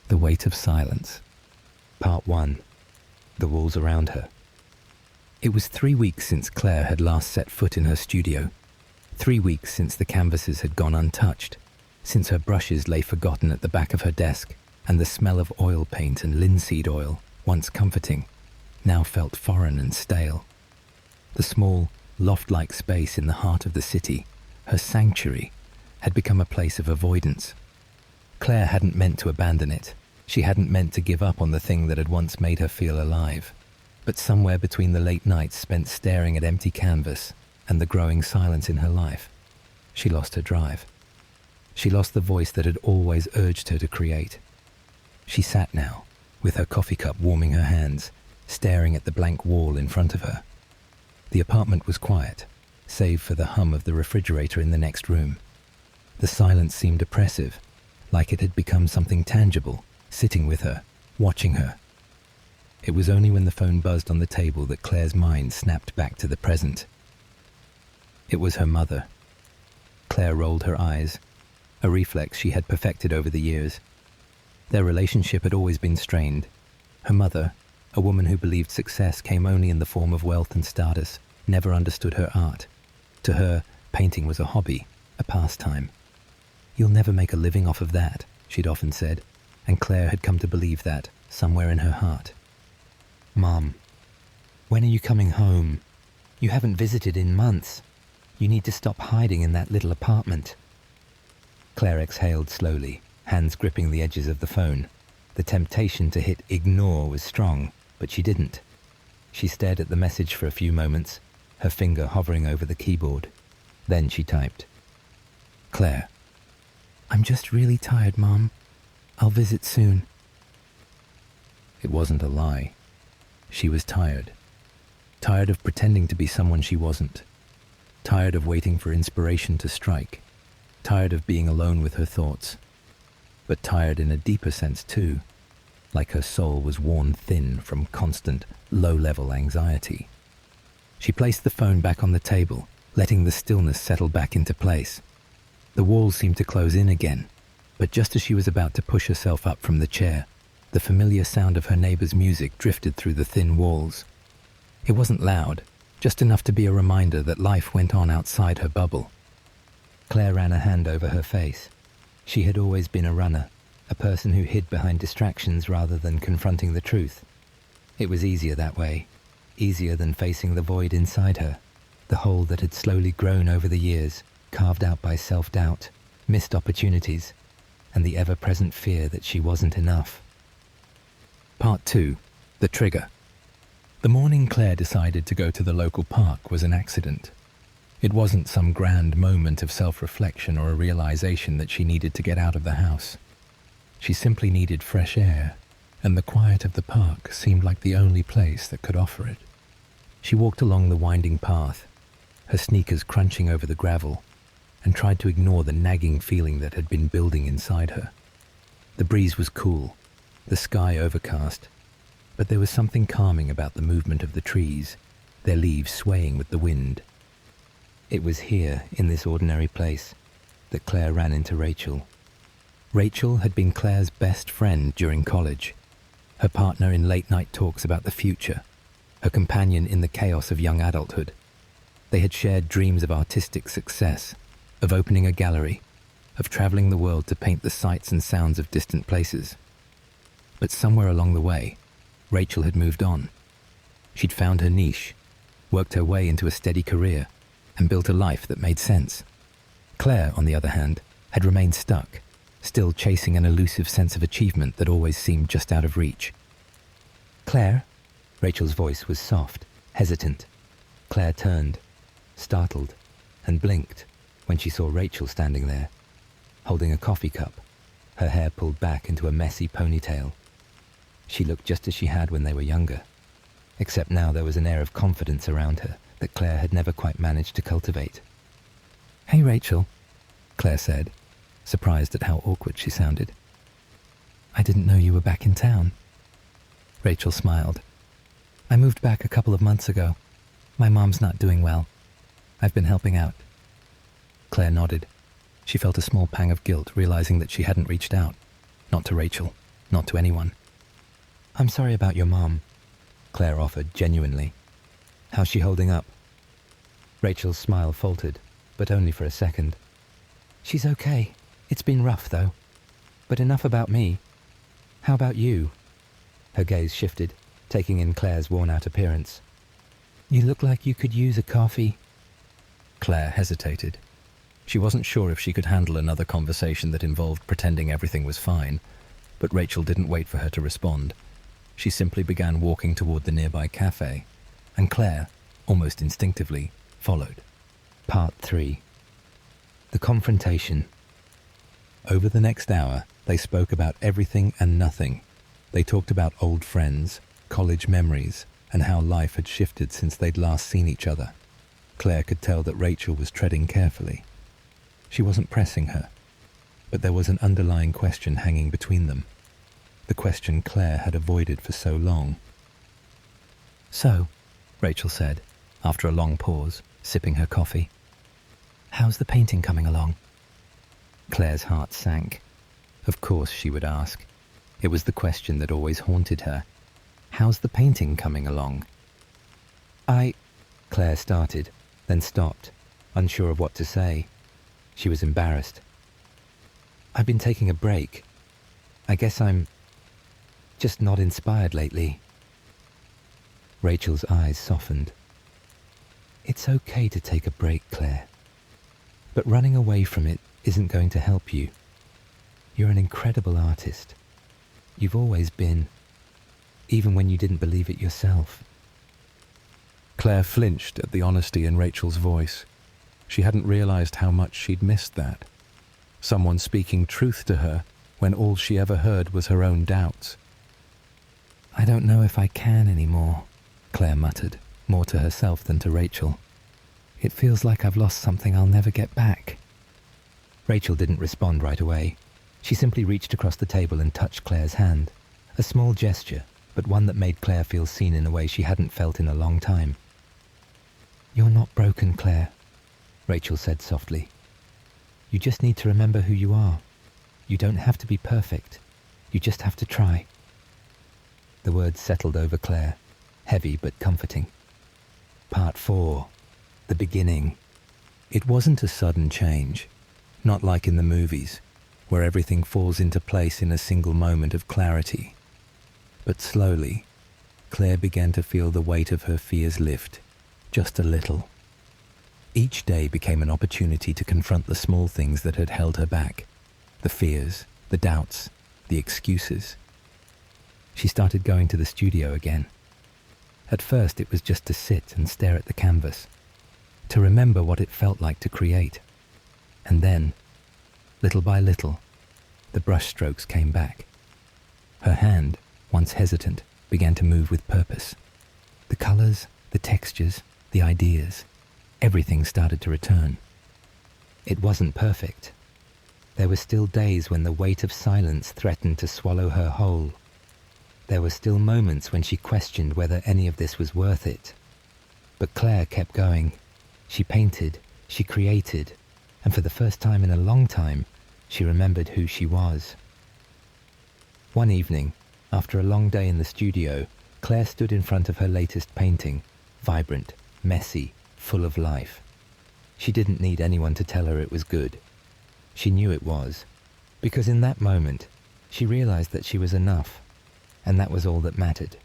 The Weight of Silence. Part 1. The Walls Around Her. It was 3 weeks since Claire had last set foot in her studio. 3 weeks since the canvases had gone untouched, since her brushes lay forgotten at the back of her desk, and the smell of oil paint and linseed oil, once comforting, now felt foreign and stale. The small, loft-like space in the heart of the city, her sanctuary, had become a place of avoidance. Claire hadn't meant to abandon it. She hadn't meant to give up on the thing that had once made her feel alive. But somewhere between the late nights spent staring at empty canvas and the growing silence in her life, she lost her drive. She lost the voice that had always urged her to create. She sat now, with her coffee cup warming her hands, staring at the blank wall in front of her. The apartment was quiet, save for the hum of the refrigerator in the next room. The silence seemed oppressive, like it had become something tangible, sitting with her, watching her. It was only when the phone buzzed on the table that Claire's mind snapped back to the present. It was her mother. Claire rolled her eyes, a reflex she had perfected over the years. Their relationship had always been strained. Her mother, a woman who believed success came only in the form of wealth and status, never understood her art. To her, painting was a hobby, a pastime. "You'll never make a living off of that," she'd often said, and Claire had come to believe that, somewhere in her heart. "Mom, when are you coming home? You haven't visited in months. You need to stop hiding in that little apartment." Claire exhaled slowly, hands gripping the edges of the phone. The temptation to hit ignore was strong, but she didn't. She stared at the message for a few moments, her finger hovering over the keyboard. Then she typed, "Claire, I'm just really tired, Mom. I'll visit soon." It wasn't a lie. She was tired. Tired of pretending to be someone she wasn't. Tired of waiting for inspiration to strike. Tired of being alone with her thoughts. But tired in a deeper sense too, like her soul was worn thin from constant, low-level anxiety. She placed the phone back on the table, letting the stillness settle back into place. The walls seemed to close in again, but just as she was about to push herself up from the chair, the familiar sound of her neighbor's music drifted through the thin walls. It wasn't loud, just enough to be a reminder that life went on outside her bubble. Claire ran a hand over her face. She had always been a runner, a person who hid behind distractions rather than confronting the truth. It was easier that way, easier than facing the void inside her, the hole that had slowly grown over the years, carved out by self-doubt, missed opportunities, and the ever-present fear that she wasn't enough. Part 2. The Trigger. The morning Claire decided to go to the local park was an accident. It wasn't some grand moment of self-reflection or a realization that she needed to get out of the house. She simply needed fresh air, and the quiet of the park seemed like the only place that could offer it. She walked along the winding path, her sneakers crunching over the gravel, and tried to ignore the nagging feeling that had been building inside her. The breeze was cool, the sky overcast, but there was something calming about the movement of the trees, their leaves swaying with the wind. It was here, in this ordinary place, that Claire ran into Rachel. Rachel had been Claire's best friend during college, her partner in late-night talks about the future, her companion in the chaos of young adulthood. They had shared dreams of artistic success, of opening a gallery, of traveling the world to paint the sights and sounds of distant places. But somewhere along the way, Rachel had moved on. She'd found her niche, worked her way into a steady career, and built a life that made sense. Claire, on the other hand, had remained stuck, still chasing an elusive sense of achievement that always seemed just out of reach. "Claire?" Rachel's voice was soft, hesitant. Claire turned, startled, and blinked when she saw Rachel standing there, holding a coffee cup, her hair pulled back into a messy ponytail. She looked just as she had when they were younger, except now there was an air of confidence around her that Claire had never quite managed to cultivate. "Hey, Rachel," Claire said, surprised at how awkward she sounded. "I didn't know you were back in town." Rachel smiled. "I moved back a couple of months ago. My mom's not doing well. I've been helping out." Claire nodded. She felt a small pang of guilt, realizing that she hadn't reached out. Not to Rachel, not to anyone. "I'm sorry about your mom," Claire offered genuinely. "How's she holding up?" Rachel's smile faltered, but only for a second. "She's okay. It's been rough, though. But enough about me. How about you?" Her gaze shifted, taking in Claire's worn-out appearance. "You look like you could use a coffee." Claire hesitated. She wasn't sure if she could handle another conversation that involved pretending everything was fine, but Rachel didn't wait for her to respond. She simply began walking toward the nearby cafe, and Claire, almost instinctively, followed. Part 3. The confrontation. Over the next hour, they spoke about everything and nothing. They talked about old friends, college memories, and how life had shifted since they'd last seen each other. Claire could tell that Rachel was treading carefully. She wasn't pressing her, but there was an underlying question hanging between them. The question Claire had avoided for so long. "So," Rachel said, after a long pause, sipping her coffee, "how's the painting coming along?" Claire's heart sank. Of course she would ask. It was the question that always haunted her. "How's the painting coming along?" Claire started, then stopped, unsure of what to say. She was embarrassed. "I've been taking a break. I guess I'm just not inspired lately." Rachel's eyes softened. "It's okay to take a break, Claire. But running away from it isn't going to help you. You're an incredible artist. You've always been, even when you didn't believe it yourself." Claire flinched at the honesty in Rachel's voice. She hadn't realized how much she'd missed that. Someone speaking truth to her when all she ever heard was her own doubts. "I don't know if I can anymore," Claire muttered, more to herself than to Rachel. "It feels like I've lost something I'll never get back." Rachel didn't respond right away. She simply reached across the table and touched Claire's hand. A small gesture, but one that made Claire feel seen in a way she hadn't felt in a long time. "You're not broken, Claire," Rachel said softly. "You just need to remember who you are. You don't have to be perfect. You just have to try." The words settled over Claire, heavy but comforting. Part 4. The beginning. It wasn't a sudden change, not like in the movies, where everything falls into place in a single moment of clarity. But slowly, Claire began to feel the weight of her fears lift, just a little. Each day became an opportunity to confront the small things that had held her back, the fears, the doubts, the excuses. She started going to the studio again. At first it was just to sit and stare at the canvas, to remember what it felt like to create. And then, little by little, the brushstrokes came back. Her hand, once hesitant, began to move with purpose. The colors, the textures, the ideas, everything started to return. It wasn't perfect. There were still days when the weight of silence threatened to swallow her whole. There were still moments when she questioned whether any of this was worth it. But Claire kept going. She painted, she created, and for the first time in a long time, she remembered who she was. One evening, after a long day in the studio, Claire stood in front of her latest painting, vibrant, messy, full of life. She didn't need anyone to tell her it was good. She knew it was, because in that moment, she realized that she was enough, and that was all that mattered.